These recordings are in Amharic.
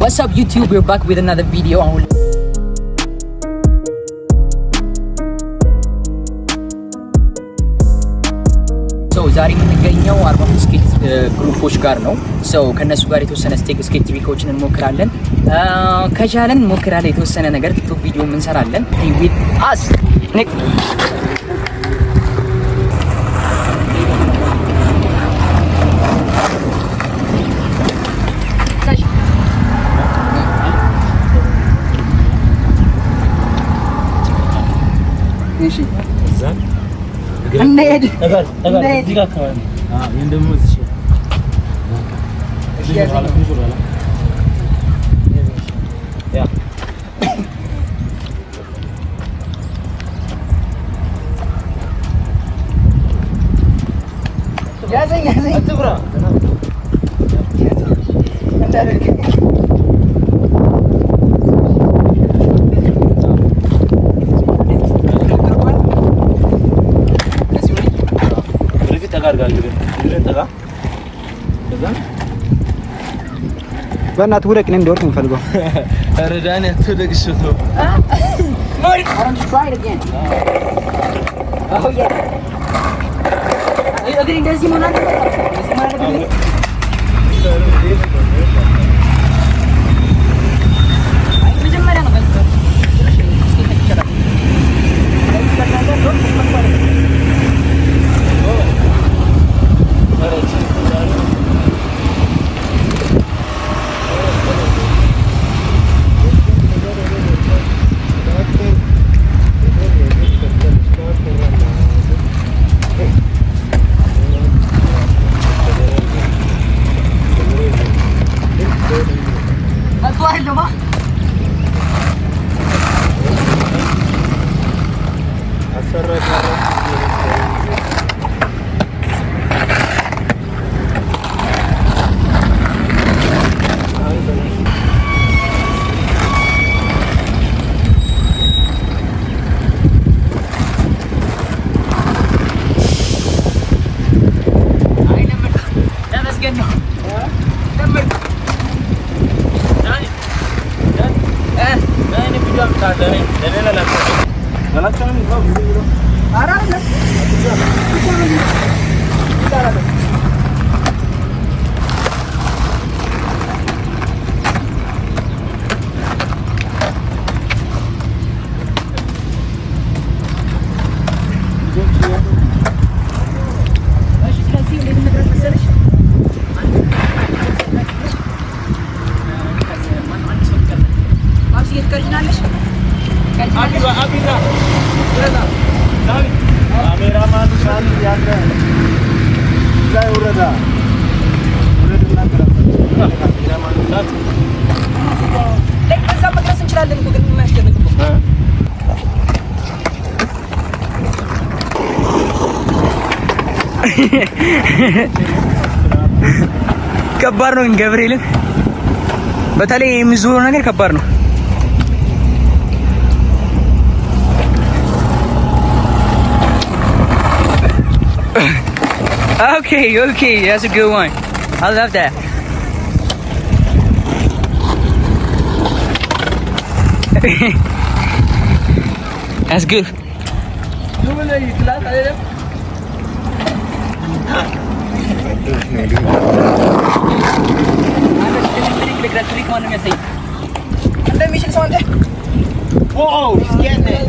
What's up YouTube? We're back with another video. So ዛሬ የምንገኘው 45 ስኬት ግሩፖች ጋር ነው። So ከነሱ ጋር የተወሰነ ስኬት ትሪኮችን እንሞክራለን። ከቻለን እንሞክራለን የተወሰነ ነገር ቲክቶክ ቪዲዮ እንሰራለን። with us Nick እሺ እንዴት እዚህ ጋር አካባቢ ይሄን ደግሞ እዚህ ያ ያዘኝ አትብራ እንዳደርግ በእናትህ ውደቅ። እኔም እንደወርቅ የምፈልገው ረዳን ያተደግሽ ነው። ከባድ ነው ገብርኤልን በተለይ የሚዞረው ነገር ከባድ ነው። Okay, that's a good one. I love that. That's good. Whoa, he's getting it.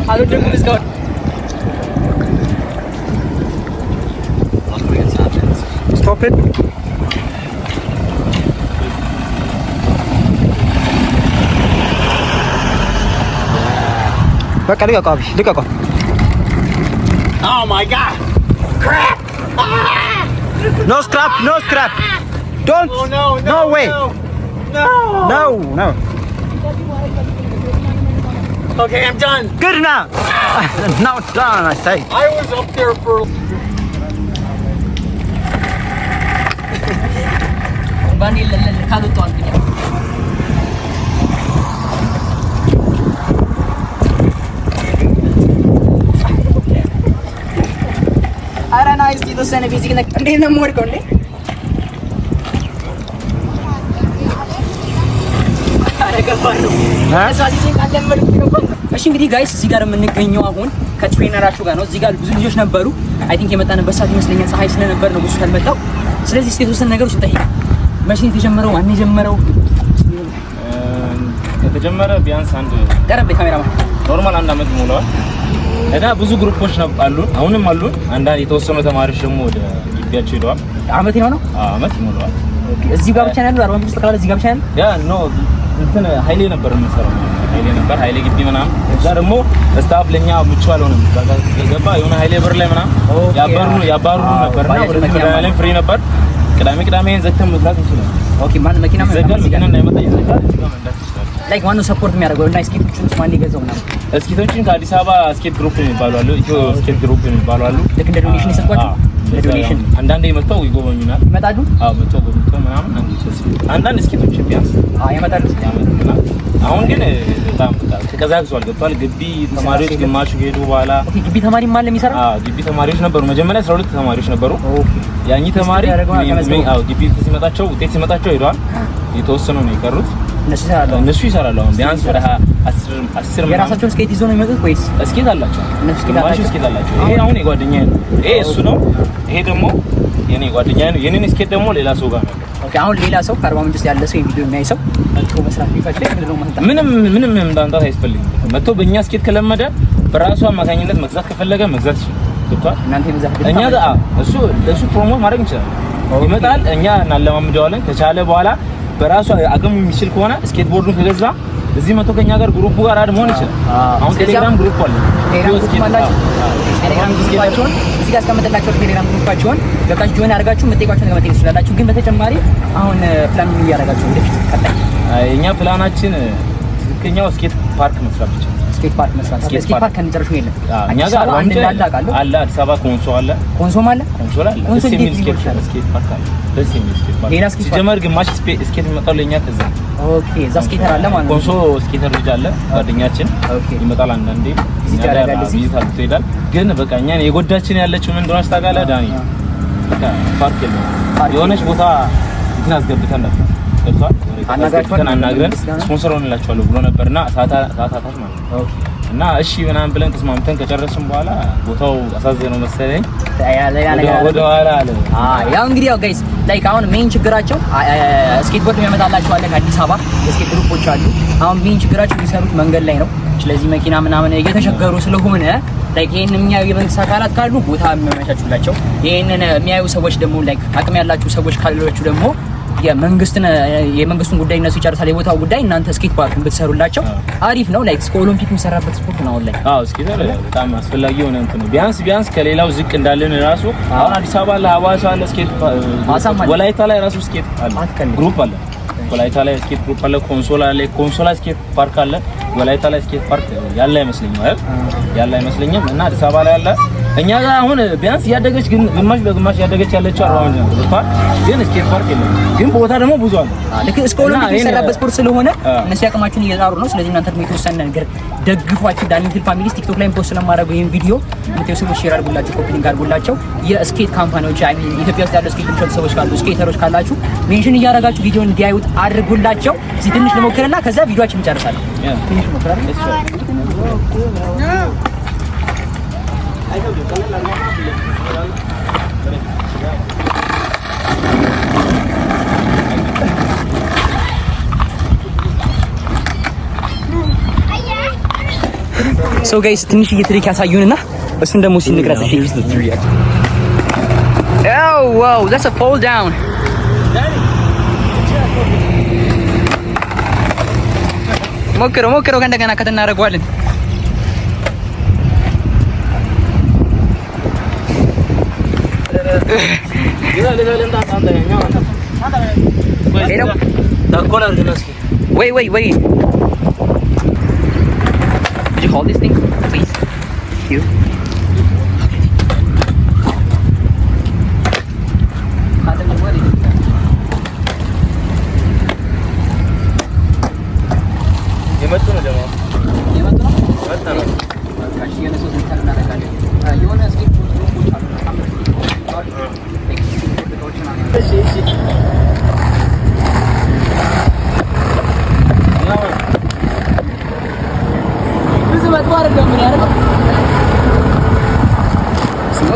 How do you do this going? Stop it. በቃ ልቀቀው። Oh my god. Crap. No scrap. Don't. Oh, no way. No. Okay, I'm done. Good enough. Now it's done, I say. I was up there for Bani kalu ton punya. Ara nice itu sana basic nak. Ande na more konde. ከባድ ነው። እሺ እንግዲህ ጋይስ እዚህ ጋር የምንገኘው አሁን ከትሬነራችሁ ጋር ነው። እዚህ ጋር ብዙ ልጆች ነበሩ። አይ ቲንክ የመጣንበት ሰዓት ይመስለኛል ፀሐይ ስለነበር ነው ብዙ ካልመጣው። ስለዚህ እስኪ የተወሰኑ ነገሮች እንጠይቅ። መቼ ነው የተጀመረው? ማን የጀመረው? የተጀመረ ቢያንስ አንድ ቀረብ ካሜራማን ኖርማል አንድ አመት ሞላዋል። እና ብዙ ግሩፖች አሉን፣ አሁንም አሉን። አንዳንድ የተወሰኑ ተማሪዎች ደግሞ ወደ ግቢያቸው ሄደዋል። አመት ነው? አመት ይሞላዋል። እዚህ ጋር ብቻ ነው ያለው? 45 ተካላ እዚህ ጋር ብቻ ነው? ያ ኖ እንትን ኃይሌ ነበር የምንሰራው። ኃይሌ ግቢ ምናምን። እዛ ደግሞ ስታፍ ለኛ ምቹ አልሆነም። ገባ የሆነ ኃይሌ በር ላይ ምናምን ያባሩ ነበርና ወደዚህ መዳለም ፍሪ ነበር። ቅዳሜ ዘግተን መዝጋት እንችላለን። ኦኬ ማን መኪና ዘጋል ግን እንዳይመጣ ይዘጋል። ላይክ ማን ነው ሰፖርት የሚያደርገው? እና ስኬቶችን ማን ይገዛው ምናምን? ስኬቶችን ከአዲስ አበባ ስኬት ግሩፕ የሚባሉ አሉ። ኢትዮ ስኬት ግሩፕ የሚባሉ አሉ። ልክ እንደ ዶኔሽን ይሰጣቸው። ለዶኔሽን አንዳንዴ መጥተው ይጎበኙናል። ይመጣሉ? አዎ መጥተው ጎብኝተው ምናምን አንዳንድ ስኬቶች ቢያንስ ያመጣሉ። አሁን ግን በጣም ተቀዛቅዟል። ገብቷል። ግቢ ተማሪዎች ግማሹ ሄዱ በኋላ። ኦኬ ግቢ ተማሪ ማለ የሚሰራ? ግቢ ተማሪዎች ነበሩ። መጀመሪያ 12 ተማሪዎች ነበሩ። ያኚ ተማሪ ግቢ ሲመጣቸው ውጤት ሲመጣቸው ሄደዋል። የተወሰኑ ነው የቀሩት። እነሱ ይሰራሉ። አሁን ቢያንስ ወደ 10 የራሳቸውን ስኬት ይዞ ነው የሚመጡት ወይስ ስኬት አላቸው? ስኬት አላቸው። ይሄ አሁን የጓደኛዬ ነው። ይሄ እሱ ነው። ይሄ ደግሞ የኔ ጓደኛዬ ነው። የኔን ስኬት ደግሞ ሌላ ሰው ጋር ነው። ኦኬ አሁን ሌላ ሰው ከአርባ ምንጭ ውስጥ ያለ ሰው የቪዲዮ የሚያይ ሰው መጥቶ መስራት ቢፈልግ ምንም ማምጣት አይፈልግም። መጥቶ በእኛ ስኬት ከለመደ በራሱ አማካኝነት መግዛት ከፈለገ መግዛት ይችላል። እናንተ መግዛት እኛ ለሱ ፕሮሞት ማድረግ እንችላለን። ይመጣል፣ እኛ እናለማምደዋለን። ከቻለ በኋላ በራሱ አቅም የሚችል ከሆነ ስኬት ቦርዱን ከገዛ እዚህ መጥቶ ከኛ ጋር ግሩፑ ጋር አድ መሆን ይችላል። አሁን ቴሌግራም ግሩፕ አለ። ቴሌግራም ግሩፓቸውን እዚህ ጋር አስቀምጥላችሁ ቴሌግራም ግሩፓቸውን ገብታችሁ ጆይን አድርጋችሁ መጠየቃችሁ ነገር መጠየቅ ትችላላችሁ። ግን በተጨማሪ አሁን ፕላን ምን እያደረጋችሁ ወደፊት ቀጣይ? የኛ ፕላናችን ትክክለኛው ስኬት ፓርክ መስራት ብቻ። ስኬት ፓርክ መስራት። ስኬት ፓርክ ከነጨረሹ የለም። እኛ ጋር አንድ አለ። አዲስ አበባ ኮንሶ አለ። ኮንሶም አለ። ኮንሶ አለ። ስኬት ፓርክ አለ። ደስ የሚል ስኬት ፓርክ። ሌላ ስኬት ጀመር ግማሽ ስኬት የሚመጣው ለኛ ከዛ። ኦኬ እዛ ስኬተር አለ ማለት ነው። ኮንሶ ስኬተር ልጅ አለ ጓደኛችን። ይመጣል አንዳንዴ ቪዚት ይሄዳል። ግን በቃ እኛን የጎዳችን ያለችው ምን እንደሆነ ታውቃለህ ዳኒ? በቃ ፓርክ የለም። የሆነች ቦታ እንትን አስገብተን ነበር። አናግረን ስፖንሰር ሆነላችኋለሁ ብሎ ነበርና ሰዓታት ማለት ነው። እና እሺ ምናምን ብለን ተስማምተን ከጨረስን በኋላ ቦታው አሳዘነው መሰለኝ ወደ ኋላ አለ። ያው እንግዲህ ያው ጋይስ ላይክ አሁን ሜን ችግራቸው ስኬት ቦርድ የሚያመጣላቸው አለ ከአዲስ አበባ የስኬት ግሩፖች አሉ። አሁን ሜን ችግራቸው የሚሰሩት መንገድ ላይ ነው። ስለዚህ መኪና ምናምን እየተቸገሩ ስለሆነ ላይክ ይሄንን የሚያዩ የመንግስት አካላት ካሉ ቦታ የሚያመቻቹላቸው፣ ይሄንን የሚያዩ ሰዎች ደግሞ ላይክ አቅም ያላችሁ ሰዎች ካላችሁ ደግሞ የመንግስቱን ጉዳይ እነሱ ይጨርሳል። የቦታው ጉዳይ እናንተ ስኬት ፓርኩን ብትሰሩላቸው አሪፍ ነው። ላይክ እስከ ኦሎምፒክ የሚሰራበት ስፖርት ነው አሁን ላይ። ስኬት በጣም አስፈላጊ የሆነ እንትን ነው። ቢያንስ ከሌላው ዝቅ እንዳለን ራሱ አሁን አዲስ አበባ አለ፣ ሐዋሳ አለ፣ ስኬት ወላይታ ላይ ራሱ ስኬት አለ፣ ግሩፕ አለ። ወላይታ ላይ ስኬት ግሩፕ አለ። ኮንሶ ላይ ስኬት ፓርክ አለ። ወላይታ ላይ ስኬት ፓርክ ያለ አይመስለኝም እና አዲስ አበባ ላይ አለ። እኛ ጋር አሁን ቢያንስ ያደገች ግን ግማሽ በግማሽ ያደገች ያለችው 40 ነው ብቻ። ግን ስኬት ፓርክ የለም። ግን ቦታ ደግሞ ብዙ አለ። ልክ እስከ ኦሎምፒክ የሚሰራበት ስፖርት ስለሆነ እነሱ ያቅማችሁን እየጣሩ ነው። ስለዚህ እናንተ ደግሞ የተወሰነ ነገር ደግፏችሁ። ዳኒንግል ፋሚሊስ ቲክቶክ ላይ ፖስት ስለማድረገው ይሄን ቪዲዮ የምታዩ ሰዎች ሼር አድርጉላቸው፣ ኮፒ ሊንክ አድርጉላቸው። የስኬት ካምፓኒዎች አይ ሚን ኢትዮጵያ ውስጥ ያለው ስኬት የሚሸጡ ሰዎች ካሉ ስኬተሮች ካላችሁ ሜንሽን እያደረጋችሁ ቪዲዮን እንዲያዩት አድርጉላቸው። እዚህ ትንሽ ልሞክርና ከዛ ቪዲዮአችን እንጨርሳለን። ትንሽ ሞክራለሁ። ሶ ጋይስ ትንሽ እየትሪክ ያሳዩንና እሱን ደግሞ ሲንቅረጽ እሺ። Oh wow, that's a fall down. ሞክረው ከእንደገና ከተናረጋለን። Wait. Would you hold this thing, please? Thank you.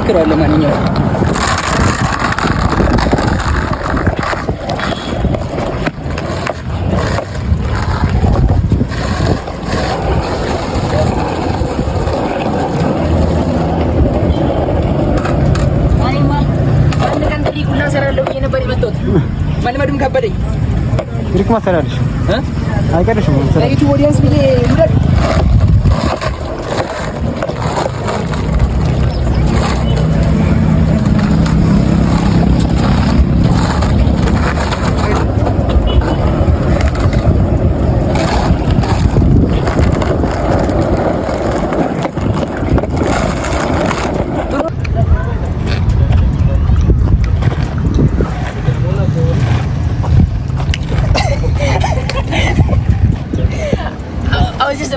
ሞክረዋለሁ ማንኛውም መልመድም ከበደኝ ትሪክ ማሰራልሽ አይቀርሽም ለዩቲዩብ ኦዲየንስ ብዬ ልደግ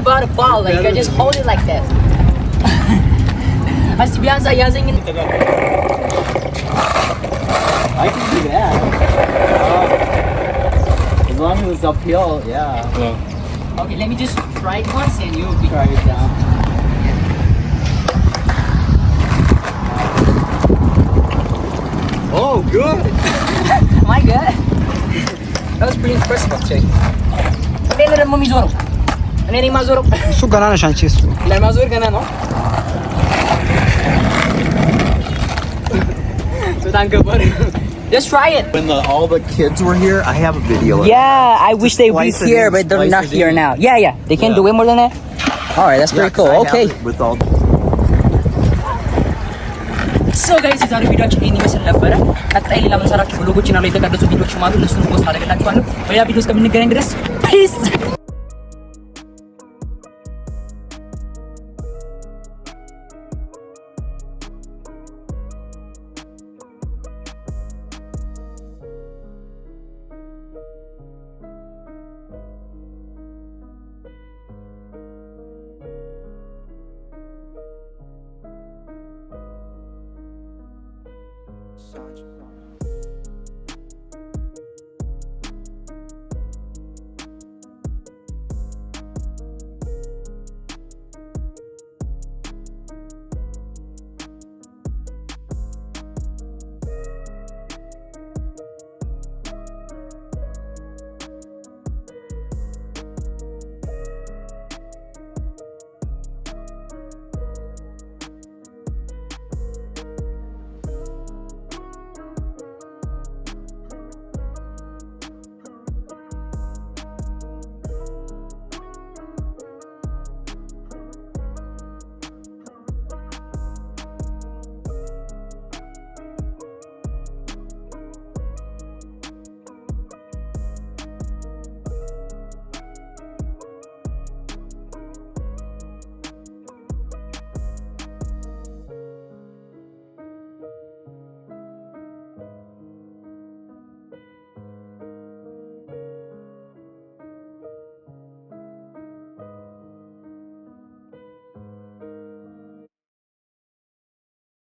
about to fall, like I just hold it like that. As to be honest, I can do that. As long as it's uphill, yeah. Okay, let me just try it once and you'll be try it down. Oh, good. Am I good? That was pretty impressive, actually. Then let me zoom. እኔ ማዞር እሱ ገና ነሽ አንቺ እሱ ለማዞር ገና ነው Just try it. When all the kids were here, I have a video. Yeah, I wish they would be here, but they're not here now. Yeah, they can do way more than that. All right, that's pretty cool. Okay. With all So guys, የዛሬ ቪዲዮአችን ይሄን ይመስል ነበር። ቀጣይ ሌላ መንሰራችሁ ብሎጎችን አሉ የተቀደሱ ቪዲዮዎች ማለት እነሱን ፖስት አደርግላችኋለሁ። በሌላ ቪዲዮ እስከምንገናኝ ድረስ ፒስ